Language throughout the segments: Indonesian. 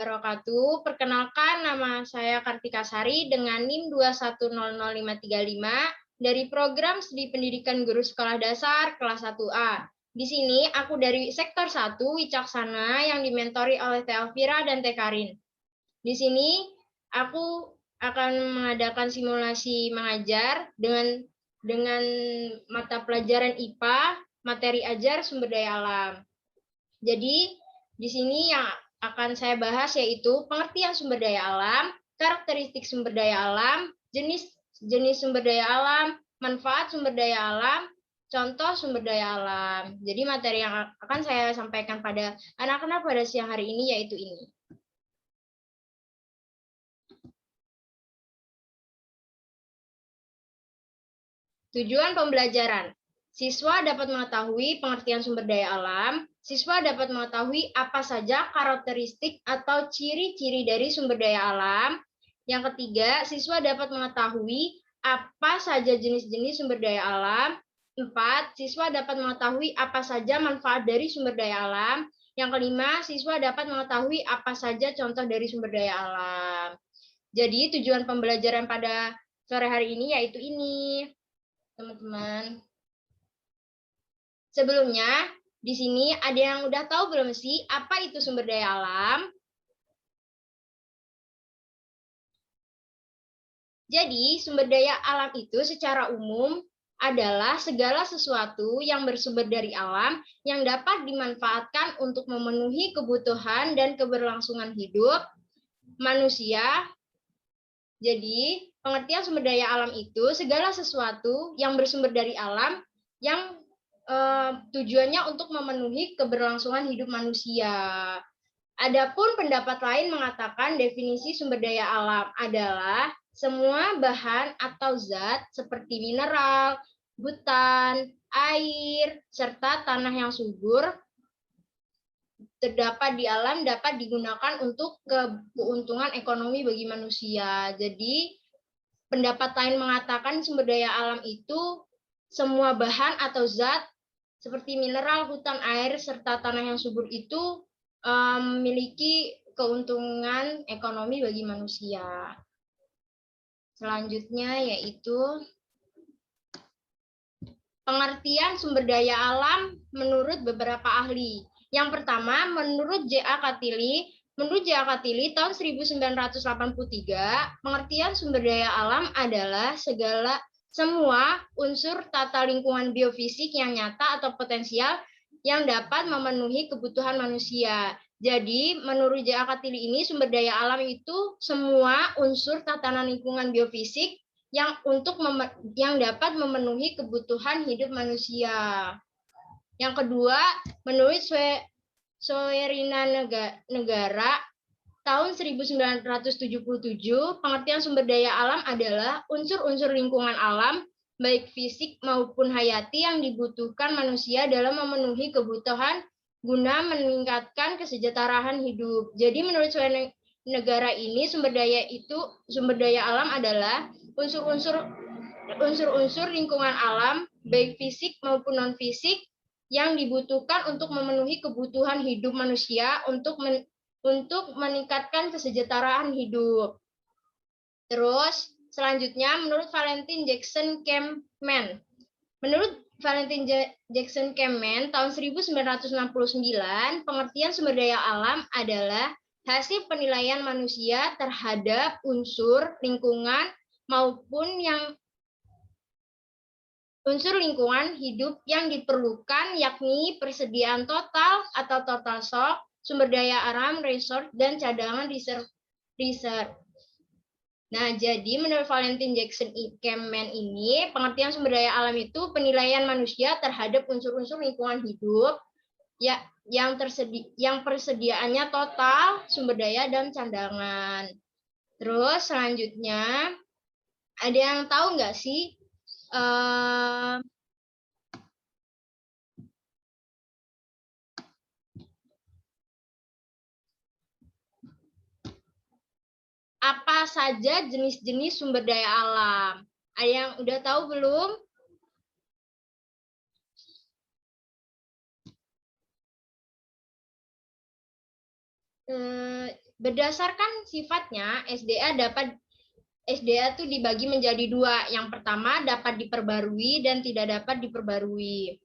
wabarakatuh. Perkenalkan, nama saya Kartika Sari dengan NIM 2100535 dari Program Studi Pendidikan Guru Sekolah Dasar kelas 1A. Di sini aku dari Sektor 1 Wicaksana yang dimentori oleh Teh Elvira dan Teh Karin. Di sini aku akan mengadakan simulasi mengajar dengan mata pelajaran IPA, materi ajar sumber daya alam. Jadi di sini yang akan saya bahas yaitu pengertian sumber daya alam, karakteristik sumber daya alam, jenis sumber daya alam, manfaat sumber daya alam, contoh sumber daya alam. Jadi materi yang akan saya sampaikan pada anak-anak pada siang hari ini yaitu ini. Tujuan pembelajaran. Siswa dapat mengetahui pengertian sumber daya alam, siswa dapat mengetahui apa saja karakteristik atau ciri-ciri dari sumber daya alam. Yang ketiga, siswa dapat mengetahui apa saja jenis-jenis sumber daya alam. 4, siswa dapat mengetahui apa saja manfaat dari sumber daya alam. Yang kelima, siswa dapat mengetahui apa saja contoh dari sumber daya alam. Jadi tujuan pembelajaran pada sore hari ini yaitu ini, teman-teman. Sebelumnya, di sini ada yang udah tahu belum sih apa itu sumber daya alam? Jadi, sumber daya alam itu secara umum adalah segala sesuatu yang bersumber dari alam yang dapat dimanfaatkan untuk memenuhi kebutuhan dan keberlangsungan hidup manusia. Jadi, pengertian sumber daya alam itu segala sesuatu yang bersumber dari alam yang tujuannya untuk memenuhi keberlangsungan hidup manusia. Adapun pendapat lain mengatakan definisi sumber daya alam adalah semua bahan atau zat seperti mineral, hutan, air, serta tanah yang subur terdapat di alam dapat digunakan untuk keuntungan ekonomi bagi manusia. Jadi, pendapat lain mengatakan sumber daya alam itu semua bahan atau zat seperti mineral, hutan, air, serta tanah yang subur itu memiliki keuntungan ekonomi bagi manusia. Selanjutnya yaitu pengertian sumber daya alam menurut beberapa ahli. Yang pertama, menurut J.A. Katili tahun 1983, pengertian sumber daya alam adalah semua unsur tata lingkungan biofisik yang nyata atau potensial yang dapat memenuhi kebutuhan manusia. Jadi, menurut J.A. Katili ini sumber daya alam itu semua unsur tatanan lingkungan biofisik yang dapat memenuhi kebutuhan hidup manusia. Yang kedua, menurut Soerina Negara tahun 1977, pengertian sumber daya alam adalah unsur-unsur lingkungan alam, baik fisik maupun hayati yang dibutuhkan manusia dalam memenuhi kebutuhan guna meningkatkan kesejahteraan hidup. Jadi menurut negara ini sumber daya alam adalah unsur-unsur lingkungan alam, baik fisik maupun non-fisik, yang dibutuhkan untuk memenuhi kebutuhan hidup manusia untuk meningkatkan kesejahteraan hidup. Terus, selanjutnya menurut Valentin Jackson Campman. Menurut Valentin Jackson Campman tahun 1969, pengertian sumber daya alam adalah hasil penilaian manusia terhadap unsur lingkungan maupun unsur lingkungan hidup yang diperlukan, yakni persediaan total atau total stock, sumber daya alam, resource, dan cadangan reserve. Nah, jadi menurut Valentin Jackson Campman ini, pengertian sumber daya alam itu penilaian manusia terhadap unsur-unsur lingkungan hidup ya yang persediaannya total, sumber daya, dan cadangan. Terus selanjutnya, ada yang tahu nggak sih apa saja jenis-jenis sumber daya alam? Ada yang udah tahu belum? Berdasarkan sifatnya, SDA itu dibagi menjadi dua. Yang pertama dapat diperbarui dan tidak dapat diperbarui.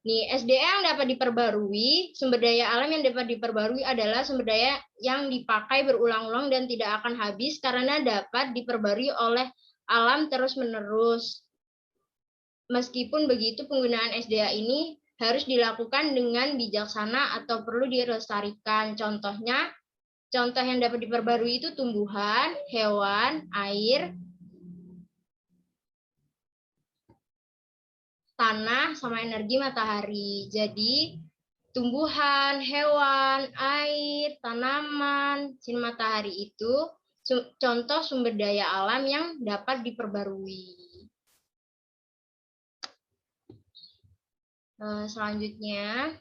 Nih, SDA yang dapat diperbarui, sumber daya alam yang dapat diperbarui adalah sumber daya yang dipakai berulang-ulang dan tidak akan habis karena dapat diperbarui oleh alam terus-menerus. Meskipun begitu, penggunaan SDA ini harus dilakukan dengan bijaksana atau perlu dilestarikan. Contoh yang dapat diperbarui itu tumbuhan, hewan, air, tanah, sama energi matahari. Jadi, tumbuhan, hewan, air, tanaman, sinar matahari itu contoh sumber daya alam yang dapat diperbarui. Selanjutnya,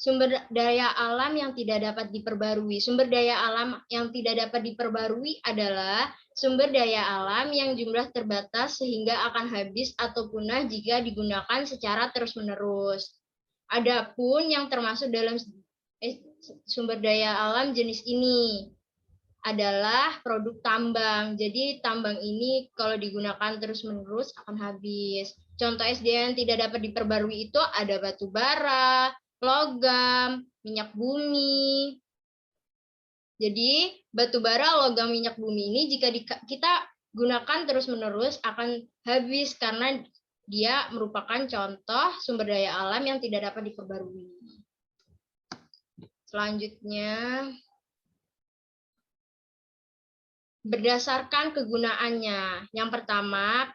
sumber daya alam yang tidak dapat diperbarui. Sumber daya alam yang tidak dapat diperbarui adalah sumber daya alam yang jumlah terbatas sehingga akan habis atau punah jika digunakan secara terus-menerus. Adapun yang termasuk dalam sumber daya alam jenis ini adalah produk tambang. Jadi tambang ini kalau digunakan terus-menerus akan habis. Contoh SDA yang tidak dapat diperbarui itu ada batu bara, logam, minyak bumi. Jadi batu bara, logam, minyak bumi ini jika kita gunakan terus-menerus akan habis karena dia merupakan contoh sumber daya alam yang tidak dapat diperbarui. Selanjutnya, berdasarkan kegunaannya. Yang pertama,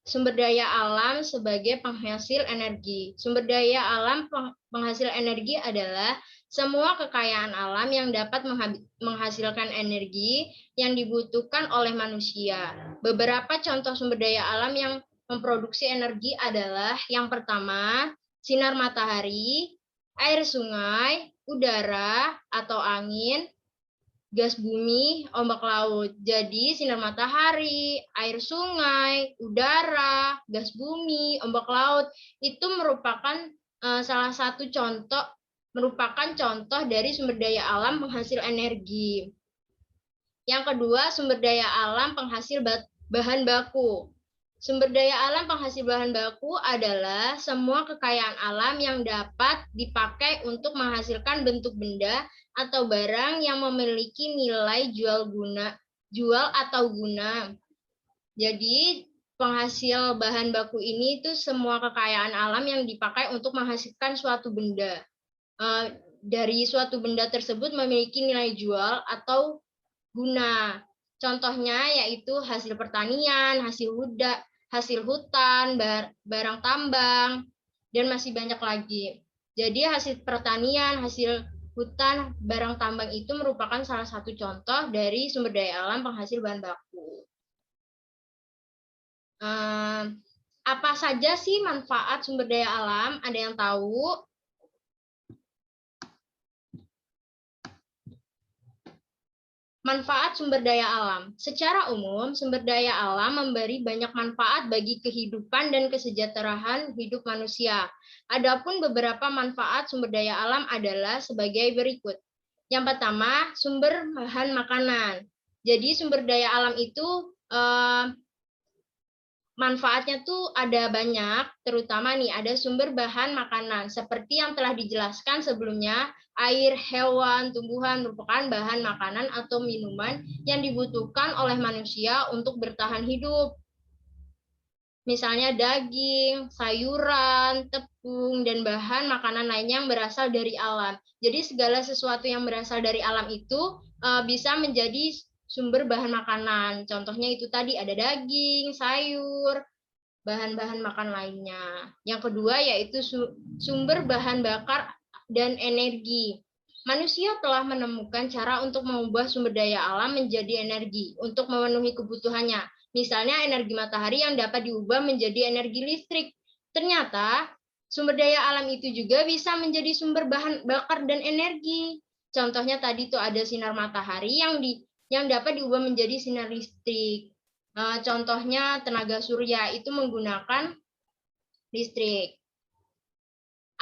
sumber daya alam sebagai penghasil energi. Sumber daya alam penghasil energi adalah semua kekayaan alam yang dapat menghasilkan energi yang dibutuhkan oleh manusia. Beberapa contoh sumber daya alam yang memproduksi energi adalah yang pertama, sinar matahari, air sungai, udara atau angin, gas bumi, ombak laut. Jadi sinar matahari, air sungai, udara, gas bumi, ombak laut itu merupakan salah satu contoh dari sumber daya alam penghasil energi. Yang kedua, sumber daya alam penghasil bahan baku. Sumber daya alam penghasil bahan baku adalah semua kekayaan alam yang dapat dipakai untuk menghasilkan bentuk benda atau barang yang memiliki nilai jual atau guna. Jadi penghasil bahan baku ini itu semua kekayaan alam yang dipakai untuk menghasilkan suatu benda. Dari suatu benda tersebut memiliki nilai jual atau guna. Contohnya yaitu hasil pertanian, hasil hutan, barang tambang, dan masih banyak lagi. Jadi hasil pertanian, hasil hutan, barang tambang itu merupakan salah satu contoh dari sumber daya alam penghasil bahan baku. Apa saja sih manfaat sumber daya alam? Ada yang tahu? Manfaat sumber daya alam. Secara umum, sumber daya alam memberi banyak manfaat bagi kehidupan dan kesejahteraan hidup manusia. Adapun beberapa manfaat sumber daya alam adalah sebagai berikut. Yang pertama, sumber bahan makanan. Jadi sumber daya alam itu manfaatnya tuh ada banyak, terutama nih ada sumber bahan makanan. Seperti yang telah dijelaskan sebelumnya, air, hewan, tumbuhan merupakan bahan makanan atau minuman yang dibutuhkan oleh manusia untuk bertahan hidup. Misalnya daging, sayuran, tepung, dan bahan makanan lainnya yang berasal dari alam. Jadi segala sesuatu yang berasal dari alam itu bisa menjadi sumber bahan makanan. Contohnya itu tadi ada daging, sayur, bahan-bahan makan lainnya. Yang kedua yaitu sumber bahan bakar dan energi. Manusia telah menemukan cara untuk mengubah sumber daya alam menjadi energi untuk memenuhi kebutuhannya. Misalnya energi matahari yang dapat diubah menjadi energi listrik. Ternyata sumber daya alam itu juga bisa menjadi sumber bahan bakar dan energi. Contohnya tadi tuh ada sinar matahari yang dapat diubah menjadi sinar listrik. Contohnya tenaga surya itu menggunakan listrik.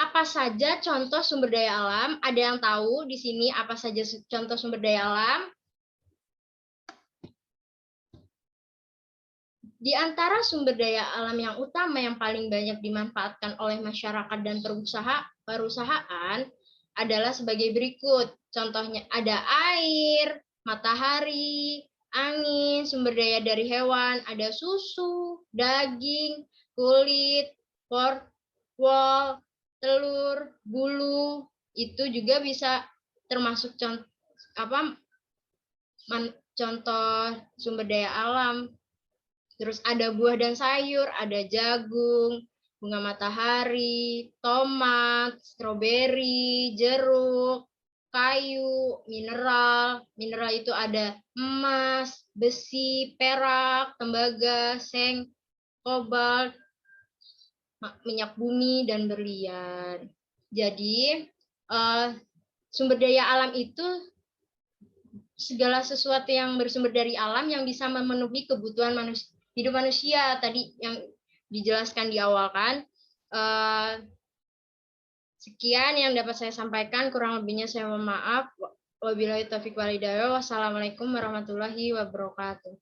apa saja contoh sumber daya alam? Ada yang tahu di sini apa saja contoh sumber daya alam? Di antara sumber daya alam yang utama yang paling banyak dimanfaatkan oleh masyarakat dan perusahaan adalah sebagai berikut. Contohnya ada air, matahari, angin, sumber daya dari hewan, ada susu, daging, kulit, wool, telur, bulu. Itu juga bisa termasuk contoh sumber daya alam. Terus ada buah dan sayur, ada jagung, bunga matahari, tomat, stroberi, jeruk, kayu, mineral. Mineral itu ada emas, besi, perak, tembaga, seng, kobalt, minyak bumi, dan berlian. Jadi, sumber daya alam itu segala sesuatu yang bersumber dari alam yang bisa memenuhi kebutuhan hidup manusia tadi yang dijelaskan di awal kan. Sekian yang dapat saya sampaikan, kurang lebihnya saya mohon maaf. Wabillahi taufiq walhidayah. Wassalamualaikum warahmatullahi wabarakatuh.